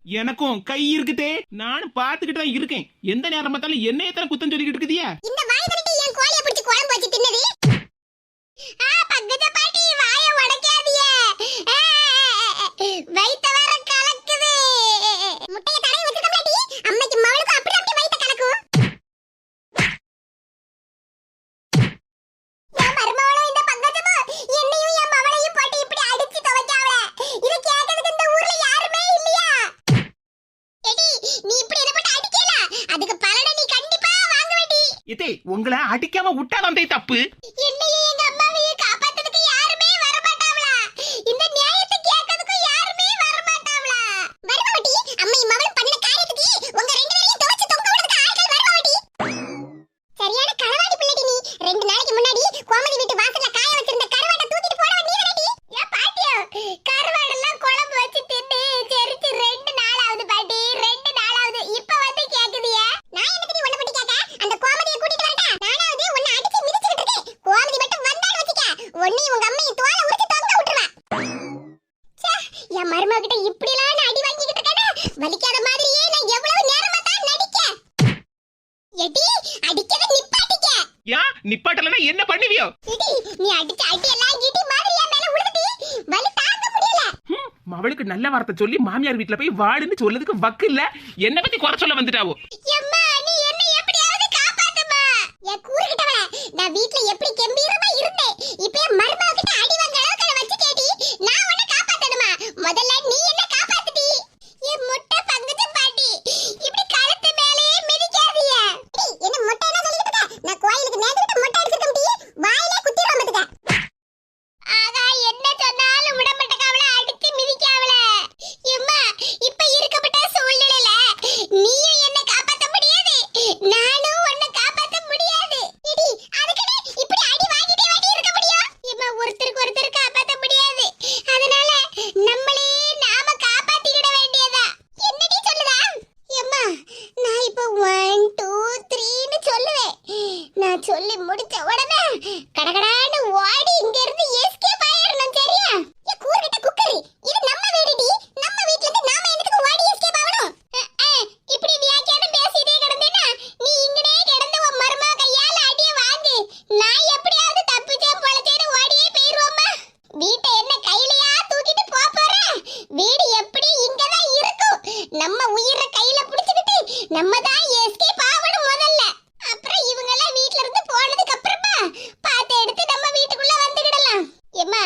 எனக்கும் கை இருக்குதே, நானும் பாத்துக்கிட்டு தான் இருக்கேன். எந்த நேரம் பார்த்தாலும் என்னைய தான் குத்தம் சொல்லிக்கிட்டு இருக்குதியா? இந்த வாய் தரட்டி என் கோழியை பிடிச்சி குழம்பு வச்சு தின்னது. பக்கத்து பாட்டி வாயை உடைக்காதீங்க. வயித்த வேற கலக்குது. முட்டைய தடவி வச்சிருக்கோம்டி. அம்மைக்கு மவளுக்கு அப்படி அப்படி வயித்த கலக்கும். என் மருமவளும் இந்த பங்கஜமும் என்னையும் என் மவளையும் போட்டு இப்படி அடிச்சு துவைக்காவல. இத கேட்கிறதுக்கு இந்த ஊர்ல யாருமே இல்லையா? எடி நீ இப்படி என்ன போட்டு அடிக்கல, அதுக்கு பலனை நீ கண்டிப்பா வாங்க வேண்டி. இதே உங்களை அடிக்காம விட்டாதான் தப்பு. என்னையும் எங்க அம்மாவையும் காப்பாத்துறதுக்கு யாருமே வர மாட்டாங்களா? இந்த நியாயத்தை கேட்கிறதுக்கு யாருமே வர மாட்டாங்களா? வருவாடி அம்மா மவளும் பண்ண காரியத்துக்கு உங்க ரெண்டு பேரையும் துவைச்சு தொங்க விடுறதுக்கு ஆட்கள் வருவாடி. சரியான களவாடி பிள்ளடி நீ. 2 நாளைக்கு முன்னாடி கோமதி வீட்டு வாசல்ல காய வச்சிருந்த கருவாடை தூக்கிட்டு போறவ நீ தானடி? ஏ பாட்டியோ, கருவாடெல்லாம் குழம்பு வச்சு தின்னு செரிச்சு 2 நாள் ஆகுது பாட்டி, 2 நாள் ஆகுது. இப்ப வந்து கேக்குதியா? நான் என்னடி ஒண்ணு பட்டி கேக்க? அந்த கோமதியை கூட்டிட்டு வரட்டா? நானாவது உன்னை அடிச்சு மிதிச்சிட்டு இருக்கேன். கோமதி மட்டும் வந்தான்னு வச்சுக்க, உன்னையும் உங்க அம்மையும் தோலை உரிச்சு தொங்க விட்டுருவா. என் மருமக கிட்ட இப்படிலாம் நான் அடி வாங்கிக்கிட்டு இருக்கேனா? வலிக்காத மாதிரியே நான் எவ்வளவு நேரமா தான் நடிக்க. எடி அடிக்கவே நிப்பாட்டிக்க. ஏன் நிப்பாட்டலனா என்ன பண்ணுவியோ? எடி நீ அடிச்ச அடி எல்லாம் இடி மாதிரியா மேல உழுதுடி. வலி தாங்க முடியல. அவளுக்கு நல்ல வார்த்தை சொல்லி மாமியார் வீட்டுல போய் வாடுன்னு சொல்லதுக்கு வக்கு இல்ல. என்ன பத்தி குறை சொல்ல வந்துட்டாவோ? எம்மா நீ என்ன எப்படியாவது காப்பாத்துமா. என் கூறுகிட்டவள, நான் வீட்ல எப்படி கம்பீரமா இருந்தேன், இப்போ என் மருமக கிட்ட அடி வாங்க அளவுக்கு நான் வச்சுட்டேடி. நான் உன்னை காப்பாத்தணுமா? முதல்ல நீ என்ன காப்பாத்துடி. என் முட்டை பங்குச்சு பாட்டி, இப்படி கழுத்து மேலேயே மிதிக்காதீங்க. என்ன முட்டை என்ன சொல்லிட்டு இருக்க? நான் கோயிலுக்கு நேத்துக்கிட்ட முட்டை அடிச்சிருக்கேன்டி. வாயிலே குத்திடுவேன் பாத்துக்க. ஆகா என்ன சொன்னாலும் விட மாட்டேக்காவல, அடிச்சு மிதிக்காவல. எம்மா இப்ப இருக்கப்பட்ட சூழ்நிலையில நீயும் என்ன காப்பாத்த முடியாது, நானும் உன்னை காப்பாத்த முடியாது. இடி அதுக்கே இப்படி அடி வாங்கிட்டே வேண்டி இருக்க முடியும். எம்மா ஒருத்தருக்கு ஒருத்தர் காப்பாத்த முடியாது. அதனால நம்மளே நாம காப்பாத்திக்கிட வேண்டியதா. என்னடி சொல்லுதா? எம்மா நான் இப்ப 1 2 3ன்னு சொல்லுவேன். நான் சொல்லி முடிச்ச உடனே கடகடான்னு ஓடி இங்க இருந்து எஸ்கேப் ஆயிரணும். சரியா? ஏ கூர்கிட்ட குக்கரி, இது நம்ம வீடுடி. நம்ம வீட்ல இருந்து நாம எதுக்கு ஓடி எஸ்கேப் ஆவணும்? இப்படி வியாக்கியானம் பேசிட்டே கிடந்தேனா நீ இங்கனே கிடந்து உன் மர்மா கையால அடிய வாங்கு. நான் எப்படியாவது தப்பிச்சேன் பொழச்சேன்னு ஓடியே போயிருவோம்மா. வீட்டை என்ன கையிலயா தூக்கிட்டு போற? வீடு எப்படி இங்கதான் இருக்கும். நம்ம உயிரை கையில புடிச்சிட்டு நம்ம தான் எஸ்கேப் ஆவணும் முதல்ல. அப்புறம் இவங்க எல்லாம் வீட்ல இருந்து போனதுக்கு அப்புறமா பாத்து எடுத்து நம்ம வீட்டுக்குள்ள வந்துடலாம். ஏம்மா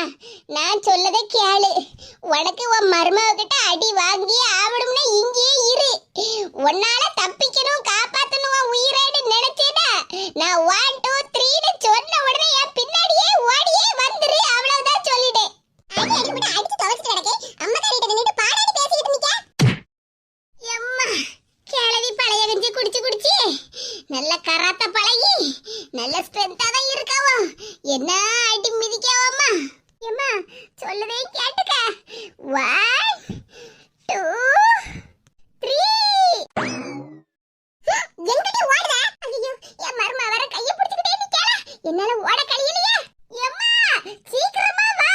நான் சொல்லதை கேளு. உனக்கு உன் மருமக கிட்ட அடி வாங்கி ஆவணும்னா இங்கேயே இரு. உன்னால தப்பிக்கணும் காப்பாத்தணும் உன் உயிரேன்னு நினைச்சேனா நான் 1 2 3ன்னு சொன்ன உடனே என் பின்னாடியே ஓடியே வந்துரு. அவ்வளவுதான் சொல்லிட்டேன். அடி அடி மட்டும் அடிச்சு துவைச்சிட்டு கிடக்கே. அம்மா காரிட்ட நின்னு பாடாடி பேசிட்டு நிக்க. எம்மா கேளவி பழைய கஞ்சி குடிச்சு குடிச்சு நல்ல கராத்த பழகி நல்ல ஸ்ட்ரென்த்தா தான் இருக்காவோ. என்ன அடி மிதிக்காவம்மா. எம்மா சொல்லவே கேட்டுக்க. 1 2 3 எங்கடி ஓடுற? ஐயோ என் மர்மா வர கைய பிடிச்சிட்டே நிக்கல. என்னால ஓட கழியலையே. எம்மா சீக்கிரமா வா.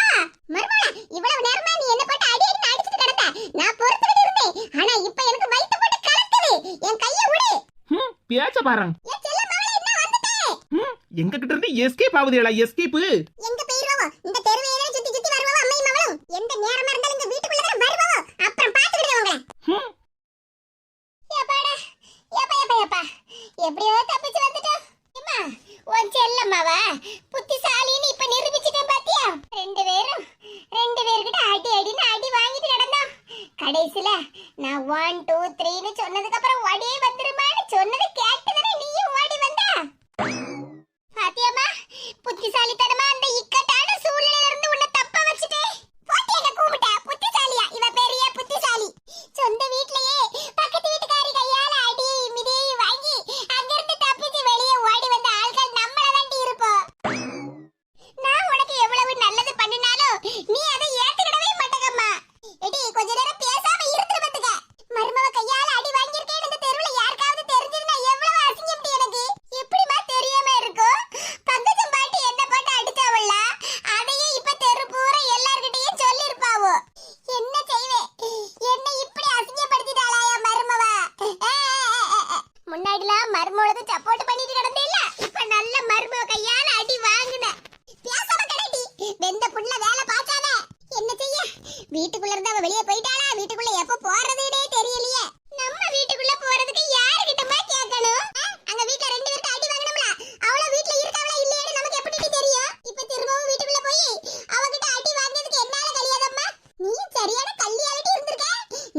மர்மா இவ்வளவு நேரமா நீ என்ன போட்டு அடி அடி அடிச்சிட்டு கிடந்த. நான் பொறுத்துக்கிட்டு இருந்தேன். ஆனா இப்ப எனக்கு வயித்து போட்டு கலக்குது. என் கைய விடு. பேச்ச பாருங்க. என் செல்ல மவளே என்ன வந்துட்டே. எங்க கிட்ட இருந்து எஸ்கேப் ஆகுதுடா. எஸ்கேப் எங்க போயிரவோ? இந்த தெருவையே சுத்தி சுத்தி வருவோ அம்மையும் மவளும். எந்த நேரமா இருந்தாலும் இந்த வீட்டுக்குள்ள தான் வருவோ. அப்புறம் பாத்துக்கிடுங்க உங்களை. ஏப்பாடா ஏப்பா ஏப்பா ஏப்பா எப்படியோ தப்பிச்சு வந்துட்டோம். அம்மா உன் செல்லம்மாவ புத்திசாலின்னு இப்ப நிரூபிச்சிட்டேன் பாத்தியா? 2 பேர்கிட்ட அடி அடின்னு அடி வாங்கிட்டு கிடந்தோம். கடைசில நான் 1 2 3ன்னு சொன்னதுக்கு அப்புறம் ஓடியே வந்துருமான்னு சொன்னதை கேட்டுதானே நீயும் ஓடி வந்தா? பாத்தியாமா புத்திசாலித்தனமா அந்த இக்கட்டான சூழ்நிலையில இருந்து உன்னை தப்ப வச்சுட்டே. போட்டி என்ன கூப்பிட்டா புத்திசாலியா? இவ பெரிய புத்திசாலி. சொந்த வீட்லயே பக்கத்து வீட்டுக்காரி கையால அடி மிதி வாங்கி அங்கிருந்து தப்பிச்சு வெளியே ஓடி வந்த ஆள்கள் நம்மள தாண்டி இருப்போம். நான் உனக்கு எவ்வளவு நல்லது பண்ணினாலும் நீ அதை ஏத்துக்கிடவே மாட்டேங்கம்மா. எடி கொஞ்ச நேரம் பேசாம இருந்துரு பாத்துக்க. மருமவ கையால அடி வாங்கியிருக்கேன் இந்த தெருவுல யாருக்காவது தெரிஞ்சதுன்னா எவ்வளவு அசிங்கம் எனக்கு. எப்படிமா தெரியாம இருக்கும்? பங்கஜம் பாட்டி என்ன போட்டு அடிச்சாவல்ல? மருமகளுக்கு சப்போர்ட் பண்ணிட்டு கிடந்தே இல்ல, இப்ப நல்ல மருமக கையால அடி வாங்குன. பேசாம கடடி, வெந்த புள்ள வேலை பார்க்காத. என்ன செய்ய, வீட்டுக்குள்ள இருந்து அவ வெளியே போயிட்டாளா? வீட்டுக்குள்ள எப்ப போறதுனே தெரியலையே. நம்ம வீட்டுக்குள்ள போறதுக்கு யாருகிட்டமா கேட்கணும்? அங்க வீட்ல ரெண்டு பேருக்கு அடி வாங்கணும்ல, அவள வீட்ல இருக்காவளா இல்லையான்னு நமக்கு எப்படி தெரியும்? இப்ப திரும்பவும் வீட்டுக்குள்ள போய் அவகிட்ட அடி வாங்குறதுக்கு என்னால கலியாதம்மா. நீ சரியான கல்லியாலட்டி இருந்திருக்க.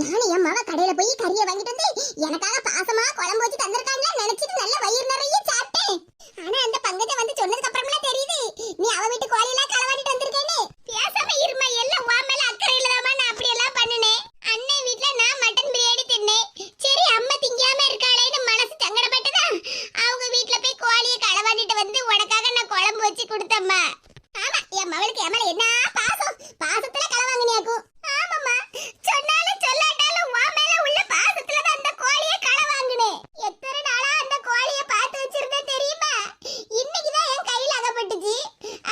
நானும் என் மாவ கடையில போய் கறியை வாங்கிட்டு வந்து எனக்காக பாசமா குழம்பு வச்சு தந்திருக்காங்களா நினைச்சிட்டு நல்ல வயிறு நிறைய சாப்பிட்டேன். ஆனா அந்த பங்கஜம் வந்து சொன்னதுக்கு அப்புறமா தெரியுது நீ அவ வீட்டு கோழியெல்லாம் களவாடிட்டு வந்திருக்கேன்னு. பேசாம இருமா, எல்லாம் உன் மேல அக்கறை இல்லதாமா நான் அப்படி எல்லாம் பண்ணுனேன். அண்ணன் வீட்ல நான் மட்டன் பிரியாணி தின்னேன். சரி அம்மா திங்காம இருக்காளேன்னு மனசு சங்கடப்பட்டுதான் அவங்க வீட்ல போய் கோழியை களவாடிட்டு வந்து உனக்காக நான் குழம்பு வச்சு கொடுத்தம்மா. ஆமா, என் மவளுக்கு என் மேல என்ன பாசம், பாசத்துல களவாங்கினியாக்கும். ஆமாம்மா, சொன்னாலும் சொல்லாட்டாலும் உன் மேல உள்ள பாசத்துல தான் அந்த கோழியை களவாங்கினேன். எத்தனை நாளா அந்த கோழியை பார்த்து வச்சிருந்தேன் தெரியுமா? இன்னைக்குதான் என் கையில அகப்பட்டுச்சு,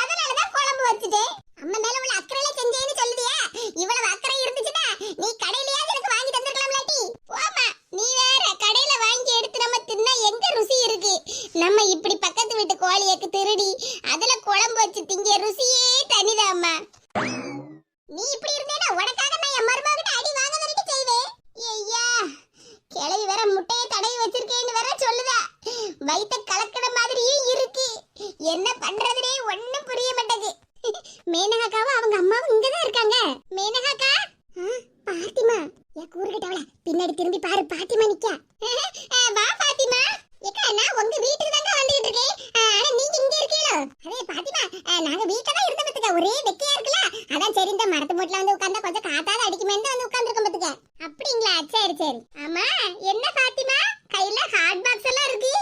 அதனாலதான் குழம்பு வச்சுட்டேன். அம்மா மேல உள்ள அக்கறையில செஞ்சேன்னு சொல்லுதியா? இவ்வளவு அக்கறை இருந்துச்சுன்னா நீ கடையிலயாவது எனக்கு வாங்கி தந்திருக்கலாம்லாட்டி. போமா, நீ வேற கடையில வாங்கி எடுத்து நம்ம தின்னா எங்க ருசி இருக்கு? நம்ம இப்படி பக்கத்து வீட்டு கோழியக்கு திருடி அதுல குழம்பு வச்சு திங்க ருசியே தனிதாம்மா. நீ இப்படி இருந்தேனா உனக்காக நான் என் மருமகிட்ட அடி வாங்க வரைக்கும் செய்வேன். ஐயா, கிளவி வேற முட்டையை தடவி வச்சிருக்கேன்னு வேற சொல்லுதா. வயித்த கலக்கிற மாதிரியே இருக்கு. என்ன பண்றதுனே ஒண்ணும் புரிய மாட்டேங்குது. மேனகாக்காவும் அவங்க அம்மாவும் இங்கதான் இருக்காங்க. மேனகாக்கா, பாத்திமா, என் கூறுகிட்டவள பின்னாடி திரும்பி பாரு, பாத்திமா நிக்கா. வா பாத்திமா. ஏக்கா, நான் உங்க வீட்டுக்கு தாங்க வந்துட்டு இருக்கேன். ஆனா நீங்க இங்க இருக்கீங்களோ? அதே பாத்திமா, நாங்க வீட்ல தான் இருந்த பத்துக்க, ஒரே வெக்கையா இருக்குல, அதான் சரி இந்த மரத்து போட்டுல வந்து உட்கார்ந்தா கொஞ்சம் காத்தாத அடிக்குமேன்னு வந்து உட்கார்ந்துருக்கோம் பத்துக்க. அப்படிங்களா? சரி சரி. ஆமா, என்ன பாத்திமா கையில ஹாட் பாக்ஸ் எல்லாம் இருக்கு?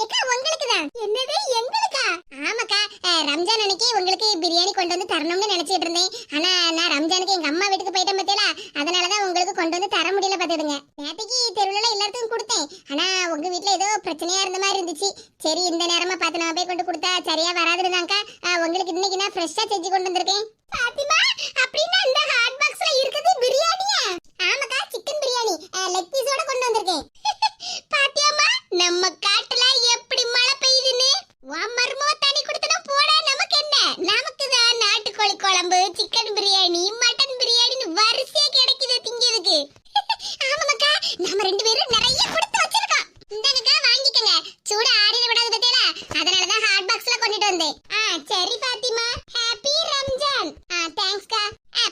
ஏக்கா உங்களுக்கு தான். என்னது எங்களுக்கா? ஆமாக்கா, ரம்ஜான் அன்னைக்கு உங்களுக்கு பிரியாணி கொண்டு வந்து தரணும்னு நினைச்சிட்டு இருந்தேன். ஆனா நான் ரம்ஜானுக்கு எங்க அம்மா வீட்டுக்கு போயிட்டேன் பத்தியல, அதனாலதான் உங்களுக்கு கொண்டு வந்து தர முடியல பாத்துடுங்க. நேற்றுக்கு தெருவுல எல்லாத்துக்கும் கொடுத்தேன். ஆனா உங்க வீட்டுல ஏதோ பிரச்சனையா இருந்த மாதிரி இருந்துச்சு. சரி இந்த நேரமா பார்த்து நான் போய் கொண்டு கொடுத்தா சரியா வராதுதான்க்கா உங்களுக்கு இன்னைக்கு நான் ஃப்ரெஷ்ஷா செஞ்சு கொண்டு வந்திருக்கேன். பாத்திமா, அப்படின்னா இந்த ஹாட் பாக்ஸ்ல இருக்குது பிரியாணியா? ஆமாக்கா, சிக்கன் பிரியாணி லெக் பீஸோட கொண்டு வந்திருக்கேன். பாத்தியாமா, நம்ம காட்டுல எப்படி மழை பெய்யுதுன்னு. மர்மோ தண்ணி கொடுத்தனா போட, நமக்கு என்ன? நமக்கு தான் நாட்டுக்கோழி குழம்பு, சிக்கன் பிரியாணி, மட்டன் பிரியாணின்னு வரிசையா கிடைக்குது திங்கிறதுக்கு. ஆமாக்கா, நாம ரெண்டு பேரும் நிறைய கொடுத்து வச்சிருக்கோம். இந்தாங்கக்கா, வாங்கிக்கங்க. சூட ஆறிட விடாது பத்தியல, அதனாலதான் ஹாட் பாக்ஸ்ல கொண்டுட்டு வந்தேன். சரி பாத்திமா, ஹாப்பி ரம்ஜான். தேங்க்ஸ்க்கா.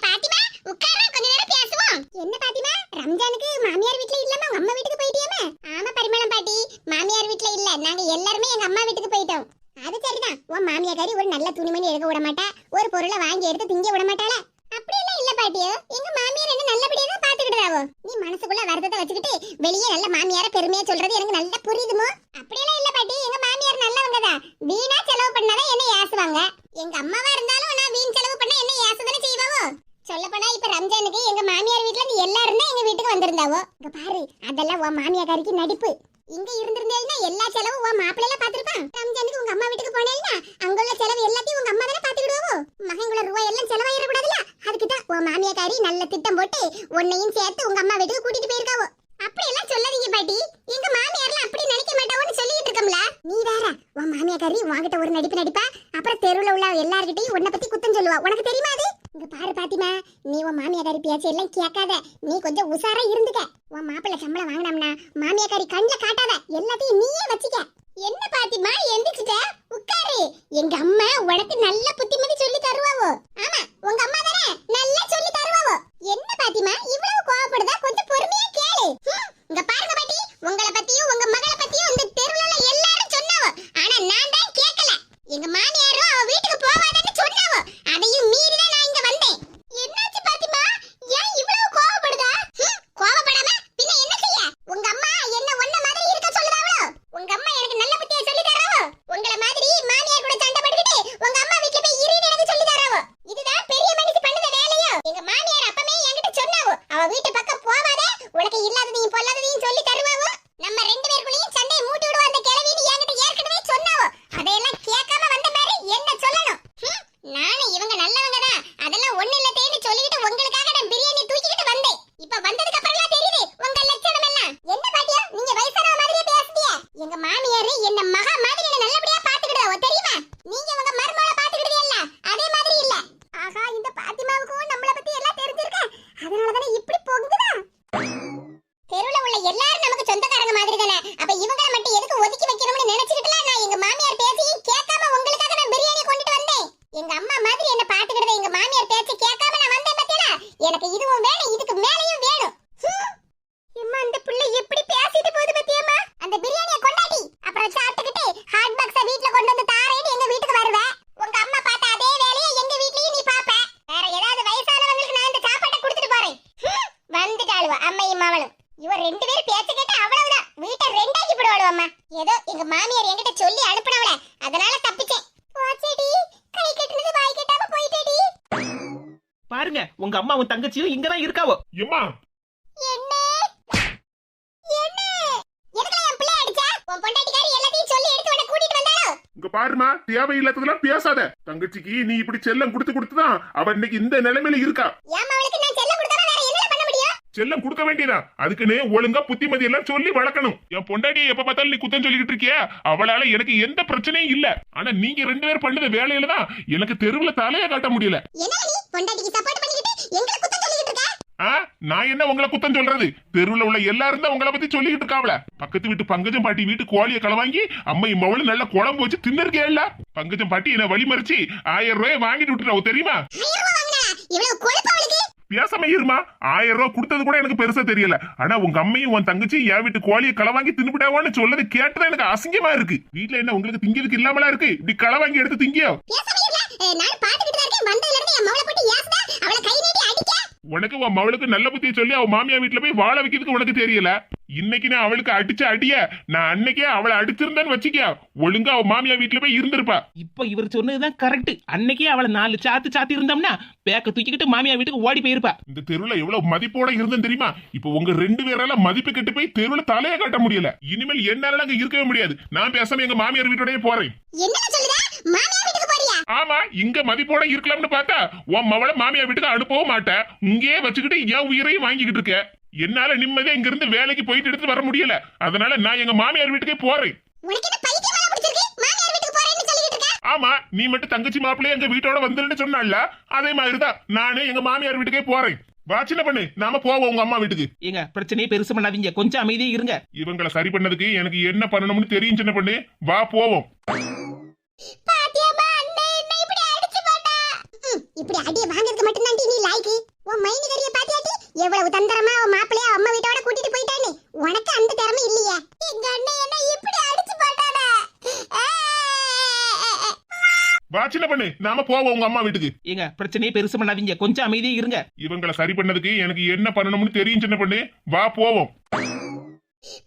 பாத்திமா உட்காரா, கொஞ்ச நேரம் பேசுவோம். என்ன பாத்திமா, ரம்ஜானுக்கு மாமியார் வீட்ல இல்லாம உங்க அம்மா வீட்டுக்கு போயிட்டியாமே? ஆமா பரிமளம் பாட்டி, மாமியார் வீட்ல இல்ல, நாங்க எல்லாரும் எங்க அம்மா வீட்டுக்கு போயிட்டோம். அது சரிதான், உன் மாமியாரி ஒரு நல்ல துணிமணி எடுக்க விட மாட்டா, ஒரு பொருளை வாங்கி எடுத்து திங்க விட மாட்டாளா? அப்படியெல்லாம் இல்ல பாட்டியோ, எங்க மாமியார் என்ன நல்லபடியா தான் பாத்துக்கிட்டாவோ. நீ மனசுக்குள்ள வருத்தத்தை வச்சுக்கிட்டு வெளியே நல்ல மாமியார பெருமையா சொல்றது எனக்கு நல்லா புரியுதுமோ. அப்படியெல்லாம் இல்ல பாட்டி, எங்க மாமியார் நல்லவங்க தான். வீணா செலவு பண்ணாதான் என்ன ஏசுவாங்க. எங்க அம்மாவா இருந்தாலும் நான் வீண் செலவு பண்ணா என்ன ஏசுதானே செய்வாவோ. சொல்ல போனா இப்ப ரம்ஜானுக்கு எங்க மாமியார் வீட்ல இருந்து எல்லாரும் தான் எங்க வீட்டுக்கு வந்திருந்தாவோ. இங்க பாரு, அதெல்லாம் உன் மாமியாரிக்கு நடிப்பு. இங்க இருந்திருந்தேன்னா எல்லா செலவும் உன் மாப்பிள்ளையில பாத்துருப்பான். ரம்ஜானுக்கு உங்க அம்மா வீட்டுக்கு போனேன்னா அங்குள்ள செலவு எல்லாத்தையும் உங்க அம்மா தானே பாத்துக்கிடுவோ. மகன்குள்ள ரூபாய் எல்லாம் செலவாயிடக்கூடாதுல, அதுக்குதான் உன் மாமியாரி நல்ல திட்டம் போட்டு உன்னையும் சேர்த்து உங்க அம்மா வீட்டுக்கு கூட்டிட்டு போயிருக்காவோ. அப்படி எல்லாம் சொல்லாதீங்க பாட்டி, எங்க மாமியார்லாம் அப்படி நினைக்க மாட்டாவோன்னு சொல்லிட்டு இருக்கோம்ல. நீ வேற, உன் மாமியாரி உன்கிட்ட ஒரு நடிப்பு நடிப்பா, அப்புறம் தெருவுல உள்ள எல்லார்கிட்டையும் உன்னை பத்தி குத்தம் சொல்லுவா. உனக்கு தெரியுமா அது? இங்க பாரு பாத்திமா, நீ உன் மாமியாரி பேச்சு எல்லாம் கேட்காத, நீ கொஞ்சம் உசாரா இருந்துக்க. உன் மாப்பிள்ளை சம்பளம் வாங்கினோம்னா மாமியாரி கண்ணுல காட்டாத, எல்லாத்தையும் நீயே வச்சுக்க. என்ன பாத்திமா எந்திரிச்சிட்ட? உட்காரு. எங்க அம்மா உனக்கு நல்ல புத்திமதி சொல்லி தருவாவோ. ஆமா, உங்க அம்மா தானே நல்லா சொல்லி தருவாவோ. என்ன பாத்திமா இவ்வளவு கோவப்படுதா? கொஞ்சம் பொறுமையா கேளு. இங்க பாருங்க பாட்டி, உங்களை பத்தியும் உங்க மகளை பத்தியும் இந்த தெருவுல உள்ள எல்லாரும் சொன்னாவோ, ஆனா நான் தான் கேட்கல. எங்க மாமியாரும் அவ வீட்டுக்கு போவாதன்னு சொன்னாவோ, அதையும் மீறி தான் நான் இங்க வந்தேன். என்னாச்சு பாத்திமா, ஏன் இவ்வளவு கோவப்படுதா? கோவப்படாம பின்ன என்ன செய்ய? உங்க அம்மா என்ன ஒன்ன மாதிரி இருக்க சொல்லுதாவளோ? உங்க அம்மா எனக்கு நல்ல புத்தியை சொல்லி தராவோ? உங்கள மாதிரி மாமியார் கூட சண்டை போட்டுக்கிட்டு உங்க அம்மா வீட்ல போய் இருன்னு எனக்கு சொல்லி தராவோ? இதுதான் பெரிய மனுஷி பண்ணுத வேலையோ? எங்க மாமியார் அப்பமே என்கிட்ட சொன்னாவோ, அவ வீட்டு பக்கம் போவாதே, உனக்கு இல்லாததையும் பொல்லாததையும் சொல்லி தருவாவோ. நம்ம ரெண்டு பேருக்குள்ளேயும் சண்டையை மூட்டி விடுவா அந்த கிழவின்னு என்கிட்ட ஏற்கனவே சொன்னாவோ. அதையெல்லாம் கேட்காம வந்த மாதிரி என்ன சொல்லணும்? நானும் இவங்க நல்லவங்க தான், அதெல்லாம் ஒண்ணு இல்ல தேன்னு சொல்லிட்டு உங்களுக்காக நான் பிரியாணி தூக்கிட்டு வந்தேன். இப்ப வந்ததுக்கு அப்புறம் தெரியுது உங்க லட்சணம் எல்லாம். என்ன பாட்டியா நீங்க வயசான மாதிரியே பேசுறீங்க? எங்க வேணும் வேணும் இதுக்கு மேலயும் வேணும். அம்மா அந்த பிள்ளை எப்படி பேசிட்டு போகுது பத்தியம்மா. அந்த பிரியாணியை கொண்டாடி அப்புறம் சாப்பிட்டுக்கிட்டு ஹாட் பாக்ஸ வீட்ல கொண்டு வந்து தாரேன்னு எங்க வீட்டுக்கு வருவ. உங்க அம்மா பார்த்த அதே வேலையை எங்க வீட்லயும் நீ பாப்ப. வேற ஏதாவது வயசானவங்களுக்கு நான் இந்த சாப்பாட்டை கொடுத்துட்டு போறேன். வந்துட்டாளுவா அம்மையும் மவளும். இவ ரெண்டு பேரும் பேச்சு கேட்டு அவ்வளவுதான். வீட்டை ரெண்டாக்கி போடுவாளு அம்மா. ஏதோ எங்க மாமியார் என்கிட்ட சொல்லி அனுப்புனவள அதனால தப்பிச்சேன். போச்சேடி கை கட்டுனது வாய் கட்டாம போயிட்டேடி. பாருங்க உங்க அம்மா உன் தங்கச்சியும் இங்கதான் இருக்காவோ. எம்மா என்ன என்ன எதுக்குல என் பிள்ளை அடிச்சா? உன் பொண்டாட்டிக்காரி எல்லாத்தையும் சொல்லி எடுத்து உன்னை கூட்டிட்டு வந்தாளோ? இங்க பாருமா, தேவையில்லாததெல்லாம் பேசாத. தங்கச்சிக்கு நீ இப்படி செல்லம் கொடுத்துதான் அவ இன்னைக்கு இந்த நிலைமையில இருக்கா. ஏம்மா அவளுக்கு நான் செல்லம் கொடுக்காம வேற என்ன பண்ண முடியும்? செல்லம் கொடுக்க வேண்டியதா? அதுக்குன்னு ஒழுங்கா புத்திமதி எல்லாம் சொல்லி வளர்க்கணும். என் பொண்டாட்டி எப்ப பார்த்தாலும் நீ குத்தம் சொல்லிக்கிட்டு இருக்கியா? அவளால எனக்கு எந்த பிரச்சனையும் இல்ல. ஆனா நீங்க ரெண்டு பேரும் பண்ணது வேலையில தான் எனக்கு தெருவுல தலைய காட்ட முடியல. என்ன நீ பொண்டாட்டிக்கு சப்போர்ட் பண்ணிக்கிட்டு எங்களை குத்தம் சொல்லிக்கிட்டு இருக்க? நான் என்ன உங்களை குத்தம் சொல்றது? தெருவுல உள்ள எல்லாரும் தான் உங்களை பத்தி சொல்லிக்கிட்டு இருக்காவல. பக்கத்து வீட்டு பங்கஜம் பாட்டி வீட்டு கோழியை களவாங்கி அம்மை மவளு நல்ல குழம்பு வச்சு தின்னுருக்கேல்ல. பங்கஜம் பாட்டி என்ன வழிமறிச்சு 1000 ரூபாய் வாங்கிட்டு விட்டுறாவ தெரியுமா? 1000 ரூபாய் வாங்குனா இவ்வளவு கொழுப்பு அவளுக்கு? பேசாம இருமா. 1000 ரூபாய் கொடுத்தது கூட எனக்கு பெருசா தெரியல. ஆனா உங்க அம்மையும் உன் தங்கச்சி என் வீட்டு கோழியை களவாங்கி தின்னுபிட்டாவான்னு சொல்லது கேட்டதான் எனக்கு அசிங்கமா இருக்கு. வீட்டுல என்ன உங்களுக்கு திங்கிறதுக்கு இல்லாமலா இருக்கு? இப்படி களவாங்கி எடுத்து திங்கியோ? பேசாம இல்ல நான் பாத்துக்கிட்டு தான் இருக்கேன். வந்ததுல இருந்து என் மவளை போட்டு ஏசுதா. அவளை கை நீட்டி அடிக்க. உனக்கு உன் மவளுக்கு நல்ல புத்தியை சொல்லி அவ மாமியா வீட்டுல போய் வாழ வைக்கிறதுக்கு உனக்கு தெரியல. இன்னைக்கு நான் அவளுக்கு அடிச்ச அடிய நான் அன்னைக்கே அவளை அடிச்சிருந்தேன்னு வச்சுக்கியா ஒழுங்கா அவ மாமியா வீட்டுல போய் இருந்திருப்பா. இப்ப இவர் சொன்னதுதான் கரெக்ட். அன்னைக்கே அவளை 4 சாத்தி இருந்தோம்னா பேக்க தூக்கிக்கிட்டு மாமியா வீட்டுக்கு ஓடி போயிருப்பா. இந்த தெருவுல எவ்வளவு மதிப்போட இருந்தேன் தெரியுமா? இப்ப உங்க 2 பேரால மதிப்பு கெட்டு போய் தெருவுல தலைய காட்ட முடியல. இனிமேல் என்னால அங்க இருக்கவே முடியாது. நான் பேசாம எங்க மாமியார் வீட்டோடய போறேன். என்ன சொல்லுதா? மாமியார் வீட்டுக்கு போறியா? ஆமா, இங்க மதிப்போட இருக்கலாம்னு பார்த்தா உன் மவளை மாமியார் வீட்டுக்கு அனுப்பவும் மாட்டேன். இங்கேயே வச்சுக்கிட்டு என் உயிரையும் வாங்கிக்கிட்டு இருக்க. என்னால நிம்மதியா இங்க இருந்து வேலைக்கு போயிட்டு எடுத்து வர முடியல. அதனால நான் எங்க மாமியார் வீட்டுக்கே போறேன். உனக்கு என்ன பைத்தியமா பிடிச்சிருக்கு? மாமியார் வீட்டுக்கு போறேன்னு சொல்லிட்டு இருக்க? ஆமா, நீ மட்டும் தங்கச்சி மாப்பிள்ளைய எங்க வீட்டோட வந்துருன்னு சொன்னால அதே மாதிரிதான் நானே எங்க மாமியார் வீட்டுக்கே போறேன். வா சின்ன பண்ணு, நாம போவோம் உங்க அம்மா வீட்டுக்கு. ஏங்க பிரச்சனையே பெருசு பண்ணாதீங்க, கொஞ்சம் அமைதியா இருங்க. இவங்களை சரி பண்ணதுக்கு எனக்கு என்ன பண்ணணும்னு தெரியும் சின்ன பண்ணு. வா போவோம். பாத்தியாமா அண்ணே என்ன இப்படி அடிச்சு போட்டா? இப்படி அடிய வாங்குறதுக்கு மட்டும் தான் நீ லாய்க்கு. உன் மைனிகரிய பாத்தியாட்டி எவ்வளவு தந்தரமா அவ மாப்பிளைய அம்மா வீட்டோட கூட்டிட்டு போயிட்டானே. உனக்கு அந்த திறமை இல்லையே. எங்க அண்ணே என்ன இப்படி அடிச்சு போட்டானே. வா சின்ன பண்ணு, நாம போவோம் உங்க அம்மா வீட்டுக்கு. ஏங்க பிரச்சனையே பெருசு பண்ணாதீங்க, கொஞ்சம் அமைதியா இருங்க. இவங்களை சரி பண்ணதுக்கு எனக்கு என்ன பண்ணணும்னு தெரியும் சின்ன பண்ணு. வா போவோம்.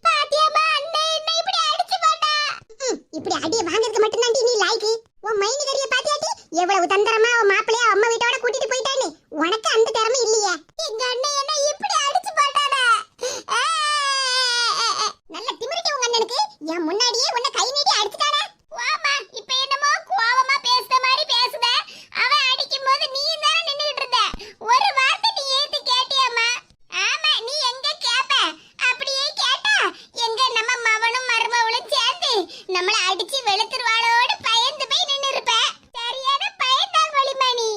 பாத்தியாமா அண்ணே என்ன இப்படி அடிச்சு போட்டா? இப்படி அடிய வாங்குறதுக்கு மட்டும் தான் நீ லாய்க்கு. உன் மைனிகரிய பாத்தியாட்டி எவ்வளவு தந்தரமா அவ மாப்பிளைய அம்மா வீட்டோட கூட்டிட்டு போயிட்டானே. உனக்கு அந்த திறமை இல்லையே. எங்க அண்ணே என்ன இப்படி அடிச்சு போட்டானே. நல்ல திமிரிட்டு உங்க அண்ணனுக்கு. என் முன்னாடியே உன்னை கை நீட்டி அடிச்சுட்டானே. வாமா இப்ப என்னமோ கோவமா பேசுற மாதிரி பேசுத. அவன் அடிக்கும் போது நீ தான நின்னுட்டு இருந்த. ஒரு வார்த்தை நீ ஏத்து கேட்டியாமா? ஆமா நீ எங்க கேப்ப? அப்படியே கேட்டா எங்க நம்ம மவனும் மருமவளும் சேர்ந்து நம்மள அடிச்சு வெளுத்துருவாளோடு பயந்து போய் நின்னு இருப்ப. சரியான பயந்தாங்கோலி மணி.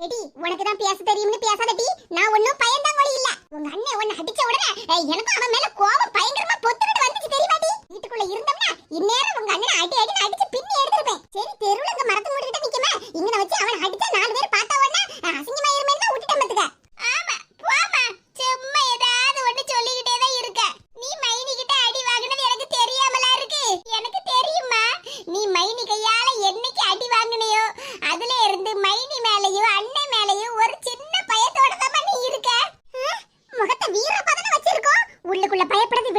எடி உனக்கு தான் பேச தெரியும்னு பேசாதடி. நான் ஒண்ணும் பயந்தாங்கோலி இல்ல. உங்க அண்ணன் உன்னை அடிச்ச உடனே எனக்கு அவன் மேல கோபம் பயங்கரமா பொத்துக்கிட்டு வந்துச்சு தெரியுமாடி. வீட்டுக்குள்ள இருந்தோம்னா இந்நேரம் உங்க அண்ணனை அடி அடிச்சு பின்னி எடுத்துருப்பேன். சரி தெருவுல இங்க மரத்து மூடிட்டு நிக்குமே இங்க வச்சு அவன் அடிச்சா 4 பேர் பார்த்தா உடனே அசிங்கமா இருமேன்னு தான் விட்டுட்டேன் பாத்துக்க. ஆமா போமா சும்மா ஏதாவது ஒண்ணு சொல்லிக்கிட்டே தான் இருக்க. நீ மைனி கிட்ட அடி வாங்குனது எனக்கு தெரியாமலா இருக்கு? எனக்கு தெரியுமா. நீ மைனி கையால என்னைக்கு அடி வாங்குனியோ அதுல இருந்து மைனி மேலயும் அண்ணன் மேலயும் ஒரு சின்ன பயத்தோட தான் நீ இருக்க. முகத்தை வீரப்பதன வச்சிருக்கோம். உள்ளுக்குள்ள பயப்படுறது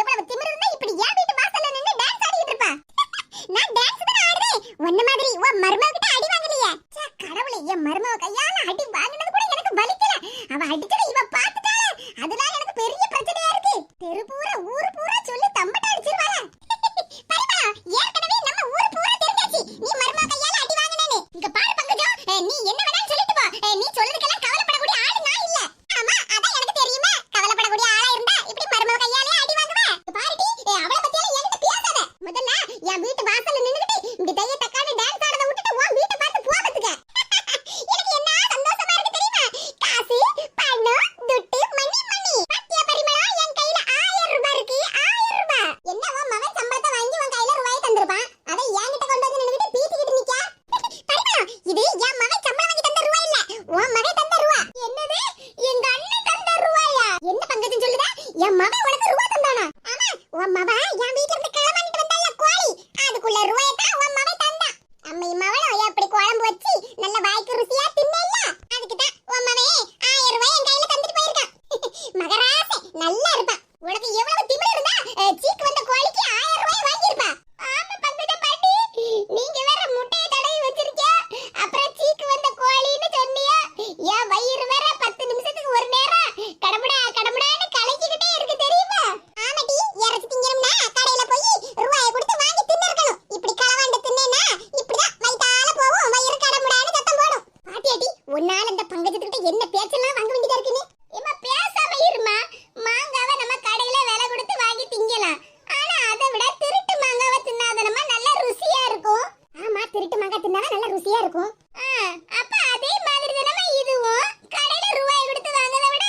எவ்வளவு திமிரு இருந்தா இப்படி என் வீட்டு வாசல்ல நின்னு டான்ஸ் ஆடிட்டு இருப்பா. நான் டான்ஸ் தான் ஆடுறேன். உன்ன மாதிரி உன் மருமக கிட்ட அடி வாங்கலையே. ச்சே கடவுளே, என் மருமக கையால அடி வாங்குனது கூட எனக்கு வலிக்கல. அவ அடிச்சத இவ பாத்துட்டாளே. அதனால எனக்கு பெரிய பிரச்சனையா இருக்கு. தெரு பூரா ஊர் பூரா சொல்லி தம்பட்ட அடிச்சிருவாளே. பரிமளா, ஏற்கனவே நம்ம ஊர் பூரா தெரிஞ்சாச்சு நீ மருமக கையால அடி வாங்குனேன்னு. இங்க பாரு பங்கஜம், நீ என்ன வேணாலும் சொல்லிட்டு போ. நீ சொல்றதுக்கெல்லாம் கவலைப்படக்கூடிய ஆளு நான் இல்ல. ஆமா, அதான் எனக்கு தெரியுமே. கவலைப்படக்கூடிய ஆளா இருந்தா இப்படி மருமக கையாலே அடி வாங்குவே. பாருடி, அவளை பத்தியெல்லாம் என்கிட்ட பேசாத. முதல்ல என் வீட்டு வாசல்ல நின்னுகிட்டு இப்படி தைய தக்கான டான்ஸ் ஆடுறத விட்டுட்டு உன் வீட்டை பார்த்து போவதுக்கு. எனக்கு என்ன சந்தோஷமா இருக்கு தெரியுமா? காசு, பணம், துட்டு, மணி மணி. பாத்தியா பரிமளா, என் கையில 1000 ரூபாய் இருக்கு. 1000 ரூபாய். என்ன உன் மகன் சம்பளத்தை வாங்கி உன் கையில ரூபாய் தந்திருப்பான். அதை என்கிட்ட கொண்டு வந்து நின்னுகிட்டு பீத்திக்கிட்டு நிக்க. பரிமளா, இது என் மகன் சம்பளம் வாங்கி தந்த ரூபாய் இல்ல, உன் மகன் தந்த ரூபாய். என்னது? எங்க அண்ணன் தந்த ரூபாயா? என்ன பங்கஜம் சொல்லுதா? என் மகன் உனக்கு ரூபாய் தந்தானா? ஆமா, உன் மகன் என் வீட்ல இருந்து கிளம்பிட்டு வந்தால கோழி, அதுக்குள்ள ரூபாயை தான் உன் மகன் தந்தான். அம்மை மவனும் எப்படி குழம்பு வச்சு நல்ல வாய்க்கு ருசியா தின்னல, அதுக்கு தான் உன் மகன் 1000 ரூபாய் என் கையில தந்துட்டு போயிருக்கான். மகராசே நல்லா இருப்பா. உனக்கு எவ்வளவு திமிரு இருந்தா சீக்கு வந்த கோழிக்கு 1000 ரூபாய் வாங்கியிருப்பா. ஆமா பங்கஜ பாட்டி, நீங்க வேற முட்டையை தடவி வச்சிருக்க, அப்புறம் சீக்கு வந்த கோழின்னு சொன்னீங்க. என் வயிறு வேற 10 நிமிஷத்துக்கு ஒரு நேரம் கடமுடா கடமுடான்னு கலக்கிக்கிட்டே இருக்கு தெரியுமா? ஆமாடி, இறச்சி திங்கணும்னா கடையில போய் ரூபாயை கொடுத்து வாங்கி தின்னிருக்கணும். இப்படி களவாண்டு தின்னேனா இப்படிதான் வயித்தால போகும், வயிறு கடமுடான்னு சத்தம் போடும். பாட்டியாட்டி, உன்னால இந்த பங்கஜத்துக்கிட்ட என்ன பேச்செல்லாம் வாங்க வேண்டியதா இருக்குன்னு. ஏமா பேசாம இருமா. மாங்காவை நம்ம கடையில விலை கொடுத்து வாங்கி திங்கலாம். ஆனா அதை விட திருட்டு மாங்காவை தின்னாதனமா நல்ல ருசியா இருக்கும். ஆமா, திருட்டு மாங்காய் தின்னாதான் நல்ல ருசியா இருக்கும். அப்ப அதே மாதிரி தானே இதுவும். கடையில ரூபாய் கொடுத்து வாங்குறத விட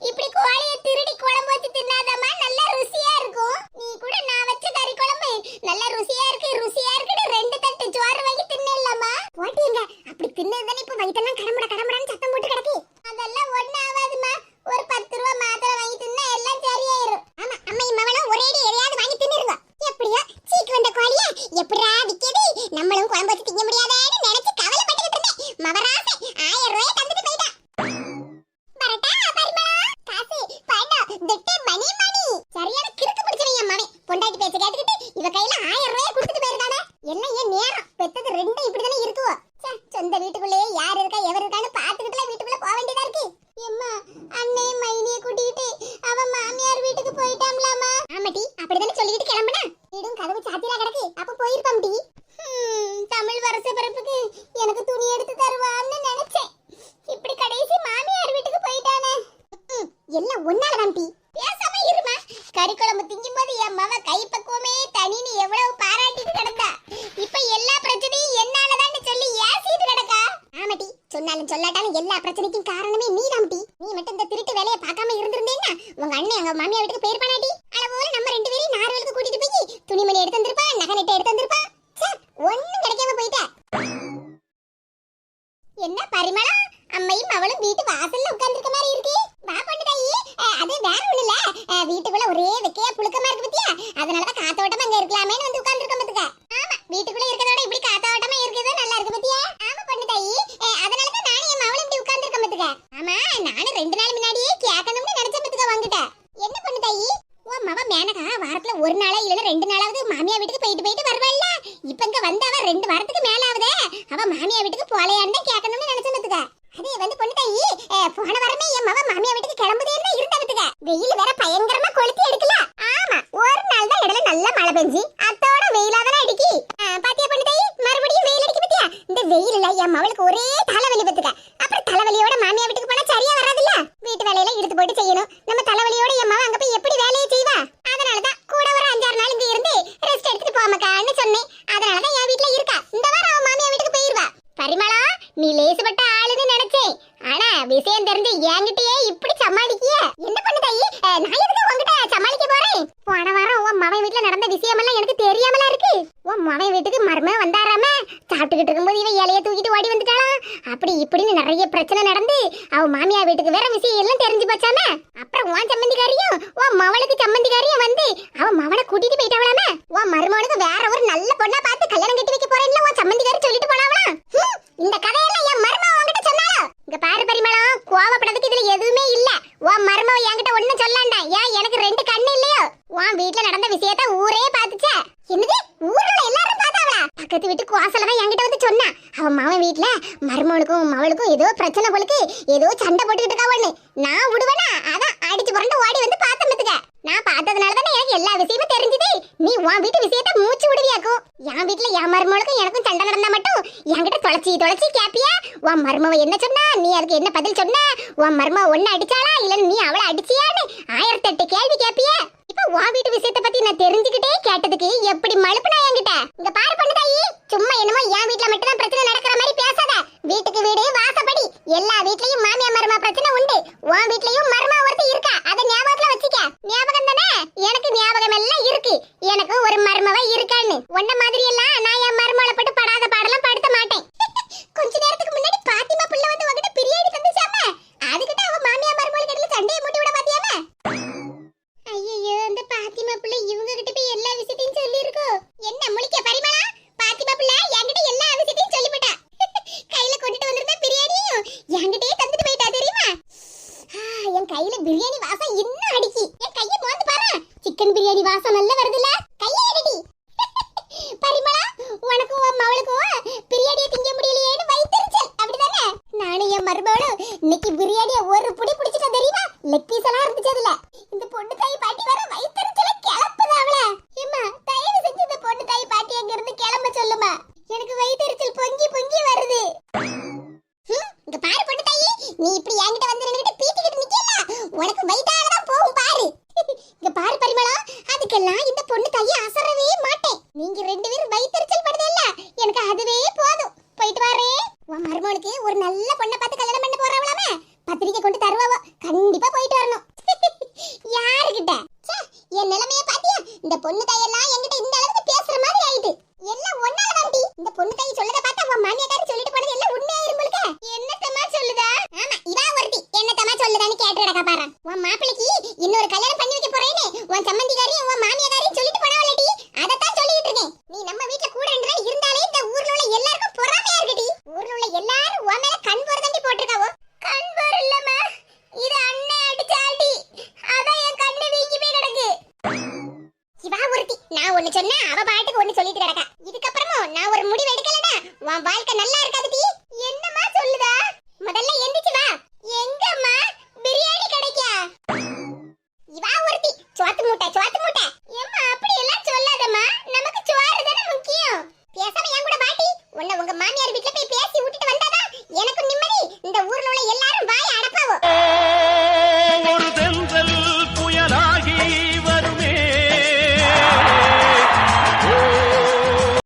இப்படி கோழியை திருடி குழம்பு வச்சு தின்னாதமா நல்ல ருசியா இருக்கும். நீ கூட நான் வச்ச கறி குழம்பு நல்ல ருசியா இருக்கு ருசியா இருக்குன்னு 2 தட்டு சோறு வாங்கி தின்னலாமா? போட்டீங்க, அப்படி தின்னதுதானே இப்ப வயித்தெல்லாம் கடமுட கடமுடான்னு சத்தம் போட்டு கிடக்கு. அதெல்லாம் ஒண்ணு ஆகாதுமா. ஒரு 10 ரூபாய் மாத்திரை வாங்கி தின்னா எல்லாம் சரியாயிரும். ஆமா, அம்மை மவனும் ஒரேடி எதையாவது வாங்கி தின்னிருங்க. எப்படியோ சீக்கு வந்த கோழியா எப்படிரா விக்கது, நம்மளும் குழம்பு வச்சு திங்க முடியாதேன்னு நினைச்சு கவலைப்பட்டுக்கிட்டு இருந்தேன். மவராசே 1000 ரூபாய் தந்துட்டு போயிட்டா. பரட்டா பரிமளா, காசு, பணம், துட்டு, மணி மணி. சரியான கிறுக்கு பிடிச்சவன் என் மவன். பொண்டாட்டி பேச்ச கேட்டுக்கிட்டு இவ கையில 1000 ரூபாய் கொடுத்துட்டு போயிருக்கானே. எல்லாம் ஏன் நேரம் பெத்தது 2 இப்படிதானே இருக்குவோ. சொந்த வீட்டுக்குள்ளேயே யார் இருக்கா எவர் இருக்கான்னு பாத்துக்கிட்டுல வீட்டுக்குள்ள போக வேண்டியதா இருக்கு. எம்மா, அண்ணே மைனியை கூட்டிட்டு அவ மாமியார் வீட்டுக்கு போயிட்டாம்லாமா? ஆமாட்டி, அப்படிதானே சொல்லிட்டு கிளம்புனா. வீடும் கதவு சாத்திரா கிடக்கு, அப்ப போயிருப்பாம் டி. தமிழ் வருஷ பிறப்புக்கு எனக்கு துணி எடுத்து தருவான்னு நினைச்சேன். இப்படி கடைசி மாமியார் வீட்டுக்கு போயிட்டானே. எல்லாம் ஒன்னாலதான் டி. பேசாம இருமா. கறி குழம்பு திங்கும் போது என் மவ கைப்பக்குவமே தனின்னு எவ்வளவு பாராட்டிட்டு கிடந்தா. இப்ப எல்லா பிரச்சனையும் என்னாலதான்னு சொல்லி ஏசிட்டு கிடக்கா. ஆமாட்டி, சொன்னாலும் சொல்லாட்டாலும் எல்லா பிரச்சனைக்கும் காரணமே நீதான் டி. நீ மட்டும் இந்த திருட்டு வேலையை பார்க்காம இருந்திருந்தேன்னா உங்க அண்ணன் எங்க மாமியார் வீட்டுக்கு போயிருப்பானாட்டி. அளவோல நம்ம 2 பேரையும் நார்வலுக்கு கூட்டிட்டு போய் துணிமணி எடுத்து வந்திருப்பா, நகை நெட்டை எடுத்து வந்திருப்பா. ஒண்ணும் கிடைக்காம போயிட்ட. என்ன பரிமளா, அம்மையும் அவளும் வீட்டு வாசல்ல உட்கார்ந்திருக்க மாதிரி இருக்கு. வா பொண்ணு தாயி, அது வேற ஒண்ணு இல்ல. வீட்டுக்குள்ள ஒரே வெக்கையா புழுக்கமா இருக்கு பத்தியா, அதனாலதான் காத்தோட்டமா அங்க இருக்கலாமேன்னு வந்து உட்கார்ந்திருக்க பத்துக்க. ஆமா, வீட்டுக்குள்ள இருக்கிறத விட இப்படி காத்தோட்டமா இருக்கிறது நல்லா இருக்கு பத்தியா. ஆமா பொண்ணு தாயி, அதனாலதான் நானும் என் மவளும் இப்படி உட்கார்ந்திருக்க பத்துக்க. ஆமா, நானும் 2 நாள் முன்னாடியே கேட்கணும்னு நினைச்ச பத்துக்க வாங்கிட்ட. என்ன பொண்ணு தாயி, உன் மவ மேனகா வாரத்துல 1 நாளா இல்லன்னா 2 நாளாவது மாமியா வீட்டுக்கு போயிட்டு வருவாள்ல. இப்ப இங்க வந்தா அவ 2 வாரத்துக்கு மேல ஆகுதே. அவ மாமியா வீட்டுக்கு போலையான்னு கேட்கணும்னு நினைச்ச பத்துக்க. அதே வந்து பொண்ணு தாயி, போன வாரமே என் மவ மாமியா வீட்டுக்கு கிளம்புதேன்னு இருந்த பத்துக்க. வெயில் வேற பயங்கரமா கொளுத்தி எடுக்கல. ஆமா, ஒரு நாள் தான் இடையில நல்ல மழை பெஞ்சு அத்தோட வெயிலாதானே அடிக்கி. பாத்தியா பொண்ணு தாயி, மறுபடியும் வெயில் அடிக்க பத்தியா. இந்த வெயில்ல என் மவளுக்கு ஒரே தலைவலி பத்துக்க. அப்புறம் தலைவலியோட மாமியா வீட்டுக்கு போனா சரியா வராதுல்ல. வீட்டு வேலையில இழுத்து போட்டு செய்யணும். நம்ம தலைவலியோட என் மவ அங்க போய் எப்படி வேலையை செய்வா? அதனாலதான் கூட ஒரு 5-6 நாள் இங்க இருந்து ரெஸ்ட் எடுத்துட்டு போமக்கான்னு சொன்னேன். அதனாலதான் என் வீட்டுல இருக்கா. இந்த வாரம் அவன் மாமியா வீட்டுக்கு போயிருவா. பரிமளா, நீ லேசுபட்ட ஆளுன்னு நினைச்சேன். ஆனா விஷயம் தெரிஞ்சு என்கிட்டயே இப்படி சமாளிக்கிய. என்ன பண்ணு தாயி, நான் எதுக்கு உன்கிட்ட சமாளிக்க போறேன்? போன வாரம் உன் மவன் வீட்டுல நடந்த விஷயமெல்லாம் எனக்கு தெரியாமலா இருக்கு. உன் மவன் வீட்டுக்கு மரும வந்தாராம, சாப்பிட்டுக்கிட்டு இருக்கும்போது இவன் இலைய தூக்கிட்டு ஓடி வந்துட்டாளாம். அப்படி இப்படின்னு நிறைய பிரச்சனை நடந்து அவ மாமியார் வீட்டுக்கு வேற விஷயம் எல்லாம் தெரிஞ்சு போச்சாம. அப்புறம் உன் சம்மந்திக்காரியும் உன் மவளுக்கு சம்மந்திக்காரியும் வந்து அவ மவனை கூட்டிட்டு போயிட்டாவலாம. உன் மருமவனுக்கு வேற ஒரு நல்ல பொண்ணா பார்த்து கல்யாணம் கட்டி வைக்க போறேன்னு உன் சம்மந்திக்காரி சொல்லிட்டு போனாவலாம். இந்த கதையெல்லாம் என் மருமவ உன்கிட்ட சொன்னாலோ? இங்க பாரு பரிமளம், கோவப்படுறதுக்கு இதுல எதுவுமே இல்ல. உன் மருமவ என்கிட்ட ஒண்ணும் சொல்லாண்டா. ஏன் எனக்கு 2 கண்ணு இல்லையோ? உன் வீட்டுல நடந்த விஷயத்த ஊரே பாத்துச்சே. என்னது ஊர்ல எல்லாரும் பார்த்தாவளா? பக்கத்து வீட்டு கோசலவன் என்கிட்ட வந்து சொன்னா அவன் மாவன் வீட்ல மருமகளுக்கும் மவளுக்கும் ஏதோ பிரச்சனை போலுக்கு ஏதோ சண்டை போட்டுக்கிட்டு இருக்காவன்னு. நான் விடுவேனா? அதான் அடிச்சு புரண்டு ஓடி வந்து பார்த்ததுக்கு நான் பார்த்ததுனால தானே எனக்கு எல்லா விஷயமும் தெரிஞ்சது. நீ உன் வீட்டு விஷயத்த மூச்சு விடுவியாக்கும். என் வீட்ல என் மருமகளுக்கும் எனக்கும் சண்டை நடந்தா மட்டும் என்கிட்ட தொலைச்சி கேப்பியா? உன் மருமவ என்ன சொன்னா, நீ அதுக்கு என்ன பதில் சொன்ன? உன் மருமவ ஒன்னு அடிச்சாளா இல்ல நீ அவளை அடிச்சியான்னு 1008 கேள்வி கேப்பியா? இப்ப உன் வீட்டு விஷயத்த பத்தி நான் தெரிஞ்சுக்கிட்டே கேட்டதுக்கு எப்படி மழுப்புனா என்கிட்ட? இங்க பாரு பண்ணு தாயி, சும்மா என்னமோ என் வீட்ல மட்டும் தான் பிரச்சனை நடக்கிற மாதிரி பேசாத. வீட்டுக்கு வீடு வாசப்படி எல்லா வீட்லயும் மாமியா மருமக பிரச்சனை உண்டு. உன் வீட்லயும் மருமக ஒருத்தி இருக்கா, அத ஞாபகத்துல வச்சுக்க. ஞாபகம் தானே? எனக்கு ஞாபகம் எல்லாம் இருக்கு. எனக்கு ஒரு மருமவ இருக்கான்னு. உன்ன மாதிரி எல்லாம் நான் என் மருமகளை பட்டு படாத பாடலாம் படுத்த மாட்டேன். கொஞ்ச நேரத்துக்கு முன்னாடி பாத்திமா பிள்ளை வந்து உன்கிட்ட பிரியாணி தந்துச்சாமே, அதுக்கிட்ட அவ மாமியா மருமகள் கிட்ட சண்டையை மூட்டி விட பாத்தியாமே? ஐயோ, இந்த பாத்திமா பிள்ளை இவங்க கிட்ட போய் எல்லா விஷயத்தையும் சொல்லி இருக்கோ? என்ன முழிக்க பரிமளா? பாத்திமா பிள்ளை என்கிட்ட எல்லா விஷயத்தையும் சொல்லிவிட்டா. கையில கொண்டுட்டு வந்திருந்த பிரியாணியும் என்கிட்டயே தந்துட்டு போயிட்டா தெரியுமா? என் கையில பிரியாணி வாசம் இன்னும் அடிக்கி. என் கையை மோந்து பாரு, சிக்கன் பிரியாணி வாசம் நல்லா வருதுல. கையை அடிடி. பரிமளா, உனக்கும் உன் மவளுக்கும் பிரியாணியை திங்க முடியலையேன்னு வயித்தெரிச்சல் அப்படிதானே? நானும் என் மருமகளும் இன்னைக்கு பிரியாணியை ஒரு புடி பிடிச்சிட்டா தெரியுமா? லெக் பீஸ் எல்லாம் இருந்துச்சு அதுல. இந்த பொண்ணு தாய் பாட்டி வர வயித்தெரிச்சல கிளப்புதா அவள. ஏம்மா, தயவு செஞ்சு இந்த பொண்ணு தாய் பாட்டி அங்க இருந்து கிளம்ப சொல்லுமா. எனக்கு வயித்தெரிச்சல் பொங்கி பொங்கி வருது. இங்க பாரு பொண்ணு தாயி, நீ இப்படி என்கிட்ட வந்து நின்னுட்டு பீத்திக்கிட்டு நிக்கல, உனக்கு வயித்தால தான் போகும் பாரு. இங்க பாரு பரிமளா, அதுக்கெல்லாம் இந்த பொண்ணு தாயி அசரவே மாட்டேன். நீங்க ரெண்டு பேரும் வயித்தெரிச்சல் படுதல்ல, எனக்கு அதுவே போதும். போயிட்டு வாரே. உன் மருமகளுக்கு ஒரு நல்ல பொண்ணை பார்த்து கல்யாணம் பண்ண போறாவளாமே, பத்திரிக்கை கொண்டு தருவாவோ. கண்டிப்பா போயிட்டு வரணும். யாருகிட்ட? என் நிலைமைய பாத்தியா? இந்த பொண்ணு தாயெல்லாம் என்கிட்ட இந்த அளவுக்கு பேசுற மாதிரி ஆயிட்டு. எல்லாம் ஒன்னால தாண்டி. இந்த பொண்ணு தாய் சொல்லத பார்த்தா உன் மாமியாக்காரி சொல்லிட்டு போனது எல்லாம் உண்மையா இரும்பளுக்கு. என்னத்தமா சொல்லுதா? ஆமா, இவா ஒருத்தி என்னத்தமா சொல்லுதான்னு கேட்டுடா பாரு. உன் மாப்பிளைக்கு இன்னொரு கல்யாணம் பண்ணி வைக்க போறேன்னு உன் சம்பந்திகாரி உன் மாமியாக்காரி சொல்லிட்டு போனவளடி. அதத்தான் சொல்லிட்டு இருக்கேன். நீ நம்ம வீட்ல கூட இருந்தாலே இந்த ஊர்ல உள்ள எல்லாருக்கும் பொறாமையா இருக்குடி. ஊர்ல உள்ள எல்லாரும் உன் மேல கண் போறதண்டி போட்டுருக்காவோ. கண் போற இல்லம்மா, இது அண்ணன் அடிச்சாடி. அதான் என் கண்ணு வீங்கி போய் கிடக்கு. இவா ஒருத்தி நான் ஒண்ணு சொன்னா அவ பாட்டுக்கு ஒண்ணு சொல்லிட்டு கிடக்கா. இதுக்கப்புறமும் நான் ஒரு முடிவு எடுக்கலனா உன் வாழ்க்கை நல்லா இருக்காதுடி.